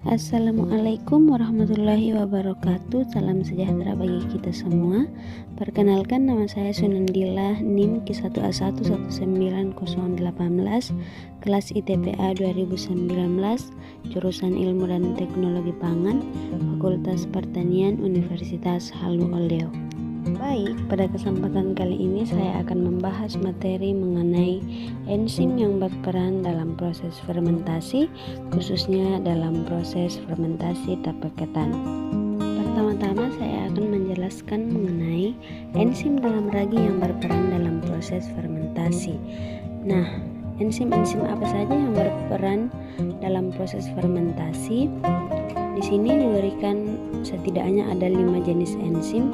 Assalamualaikum warahmatullahi wabarakatuh. Salam sejahtera bagi kita semua. Perkenalkan, nama saya Sunandila, NIM Q1A1190018, kelas ITPA 2019, jurusan Ilmu dan Teknologi Pangan, Fakultas Pertanian, Universitas Halu Oleo. Baik, pada kesempatan kali ini saya akan membahas materi mengenai enzim yang berperan dalam proses fermentasi, khususnya dalam proses fermentasi tape ketan. Pertama-tama saya akan menjelaskan mengenai enzim dalam ragi yang berperan dalam proses fermentasi. Nah, enzim-enzim apa saja yang berperan dalam proses fermentasi? Di sini diberikan setidaknya ada 5 jenis enzim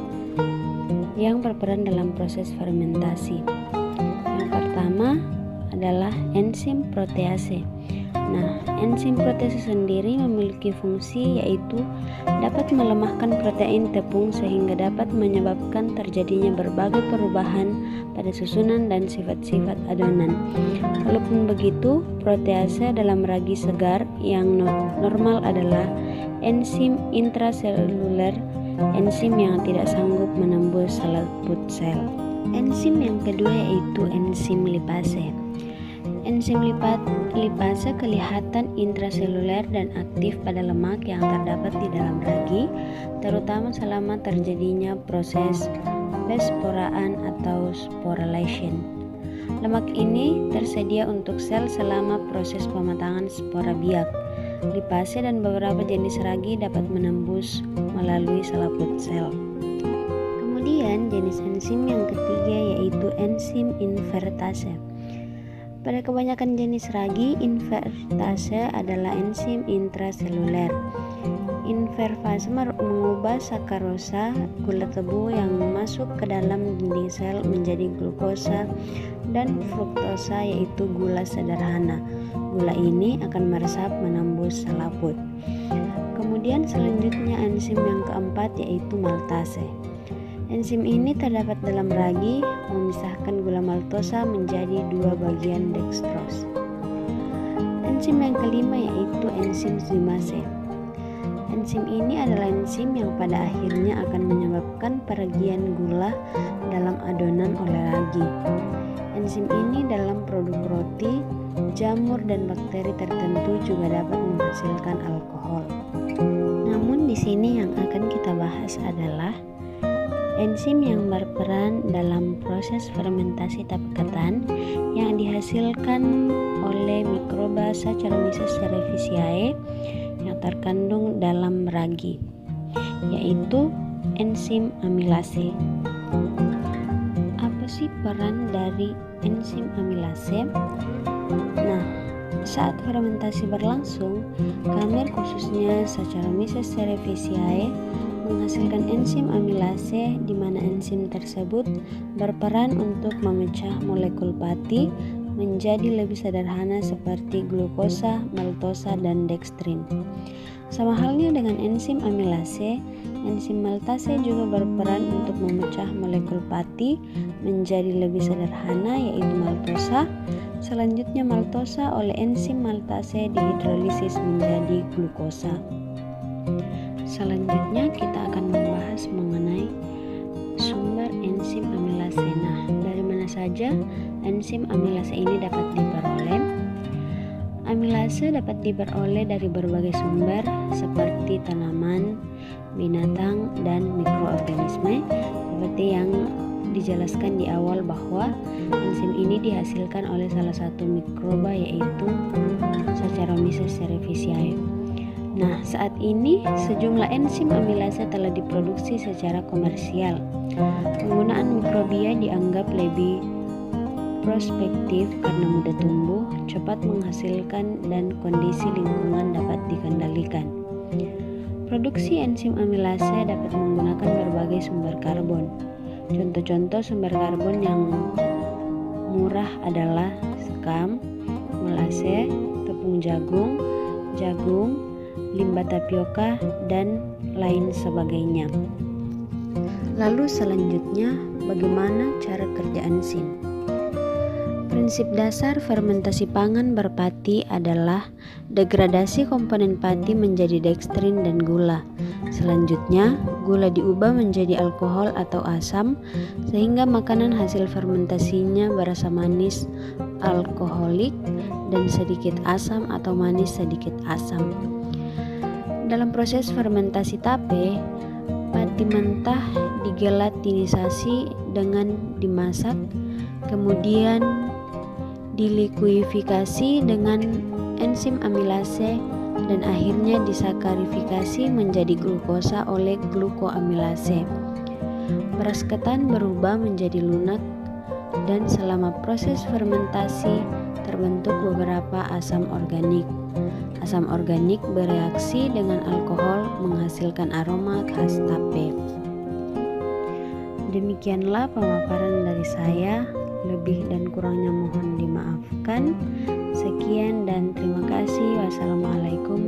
yang berperan dalam proses fermentasi. Yang pertama adalah enzim protease. Nah, enzim protease sendiri memiliki fungsi yaitu dapat melemahkan protein tepung sehingga dapat menyebabkan terjadinya berbagai perubahan pada susunan dan sifat-sifat adonan. Walaupun begitu, protease dalam ragi segar yang normal adalah enzim intraseluler, enzim yang tidak sanggup menembus selaput sel. Enzim yang kedua yaitu enzim lipase. Enzim lipase kelihatan intraseluler dan aktif pada lemak yang terdapat di dalam ragi, terutama selama terjadinya proses pesporaan atau sporulation. Lemak ini tersedia untuk sel selama proses pematangan spora biak. Lipase dan beberapa jenis ragi dapat menembus melalui selaput sel. Kemudian jenis enzim yang ketiga yaitu enzim invertase. Pada kebanyakan jenis ragi, invertase adalah enzim intraseluler. Invertase mengubah sakarosa, gula tebu yang masuk ke dalam dinding sel menjadi glukosa dan fruktosa yaitu gula sederhana. Gula ini akan meresap menembus selaput. Kemudian selanjutnya enzim yang keempat yaitu maltase. Enzim ini terdapat dalam ragi, memisahkan gula maltosa menjadi 2 bagian dextrose. Enzim yang kelima yaitu enzim zymase. Enzim ini adalah enzim yang pada akhirnya akan menyebabkan peragian gula dalam adonan oleh ragi. Enzim ini dalam produk roti, jamur dan bakteri tertentu juga dapat menghasilkan alkohol. Namun di sini yang akan kita bahas adalah enzim yang berperan dalam proses fermentasi tape ketan yang dihasilkan oleh mikroba Saccharomyces cerevisiae yang terkandung dalam ragi, yaitu enzim amilase. Apa sih peran dari enzim amilase? Nah, saat fermentasi berlangsung, kamir khususnya Saccharomyces cerevisiae menghasilkan enzim amilase, di mana enzim tersebut berperan untuk memecah molekul pati menjadi lebih sederhana seperti glukosa, maltosa, dan dextrin. Sama halnya dengan enzim amilase, enzim maltase juga berperan untuk memecah molekul pati menjadi lebih sederhana yaitu maltosa. Selanjutnya maltosa oleh enzim maltase dihidrolisis menjadi glukosa. Selanjutnya kita akan membahas mengenai sumber enzim amilase. Nah, dari mana saja enzim amilase ini dapat diperoleh? Amilase dapat diperoleh dari berbagai sumber seperti tanaman, binatang, dan mikroorganisme, seperti yang dijelaskan di awal bahwa enzim ini dihasilkan oleh salah satu mikroba yaitu Saccharomyces cerevisiae. Nah, saat ini sejumlah enzim amilase telah diproduksi secara komersial. Penggunaan mikrobia dianggap lebih prospektif karena mudah tumbuh, cepat menghasilkan, dan kondisi lingkungan dapat dikendalikan. Produksi enzim amilase dapat menggunakan berbagai sumber karbon. Contoh-contoh sumber karbon yang murah adalah sekam, molase, tepung jagung, limbah tapioka, dan lain sebagainya. Lalu selanjutnya, bagaimana cara kerja enzim? Prinsip dasar fermentasi pangan berpati adalah degradasi komponen pati menjadi dekstrin dan gula. Selanjutnya, gula diubah menjadi alkohol atau asam sehingga makanan hasil fermentasinya berasa manis alkoholik dan sedikit asam atau manis sedikit asam. Dalam proses fermentasi tape, pati mentah digelatinisasi dengan dimasak, kemudian dilikuifikasi dengan enzim amilase dan akhirnya disakarifikasi menjadi glukosa oleh glukoamilase. Beras ketan berubah menjadi lunak dan selama proses fermentasi terbentuk beberapa asam organik. Asam organik bereaksi dengan alkohol menghasilkan aroma khas tape. Demikianlah pemaparan dari saya. Lebih dan kurangnya mohon dimaafkan. Sekian dan terima kasih. Wassalamualaikum